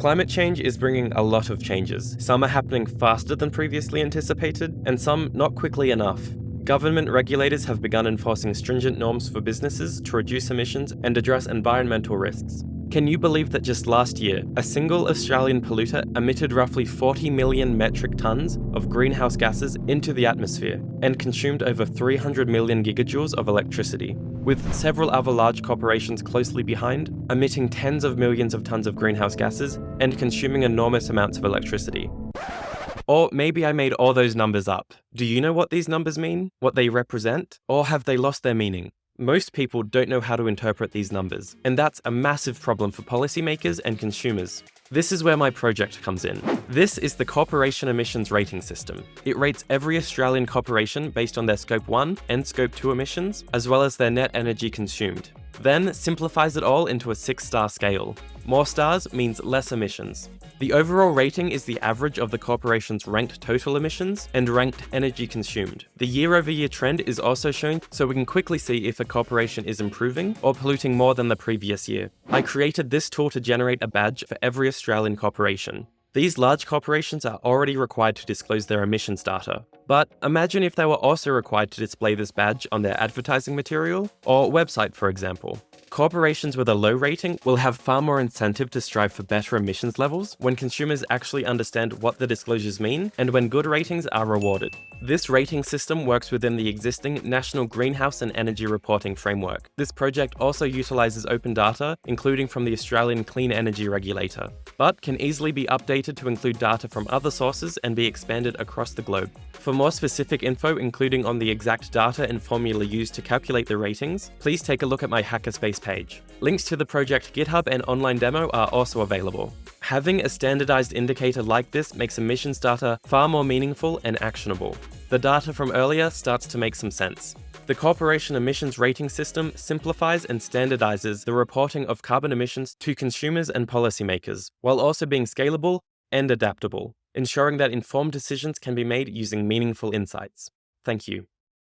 Climate change is bringing a lot of changes. Some are happening faster than previously anticipated, and some not quickly enough. Government regulators have begun enforcing stringent norms for businesses to reduce emissions and address environmental risks. Can you believe that just last year, a single Australian polluter emitted roughly 40 million metric tons of greenhouse gases into the atmosphere and consumed over 300 million gigajoules of electricity, with several other large corporations closely behind, emitting tens of millions of tons of greenhouse gases and consuming enormous amounts of electricity? Or maybe I made all those numbers up. Do you know what these numbers mean? What they represent? Or have they lost their meaning? Most people don't know how to interpret these numbers, and that's a massive problem for policymakers and consumers. This is where my project comes in. This is the Corporation Emissions Rating System. It rates every Australian corporation based on their Scope 1 and Scope 2 emissions, as well as their net energy consumed. Then simplifies it all into a 6-star scale. More stars means less emissions. The overall rating is the average of the corporation's ranked total emissions and ranked energy consumed. The year-over-year trend is also shown so we can quickly see if a corporation is improving or polluting more than the previous year. I created this tool to generate a badge for every Australian corporation. These large corporations are already required to disclose their emissions data. But imagine if they were also required to display this badge on their advertising material or website, for example. Corporations with a low rating will have far more incentive to strive for better emissions levels when consumers actually understand what the disclosures mean and when good ratings are rewarded. This rating system works within the existing National Greenhouse and Energy Reporting Framework. This project also utilizes open data, including from the Australian Clean Energy Regulator, but can easily be updated to include data from other sources and be expanded across the globe. For more specific info, including on the exact data and formula used to calculate the ratings, please take a look at my Hackerspace page. Links to the project GitHub and online demo are also available. Having a standardized indicator like this makes emissions data far more meaningful and actionable. The data from earlier starts to make some sense. The Corporation Emissions Rating System simplifies and standardizes the reporting of carbon emissions to consumers and policymakers, while also being scalable and adaptable, ensuring that informed decisions can be made using meaningful insights. Thank you.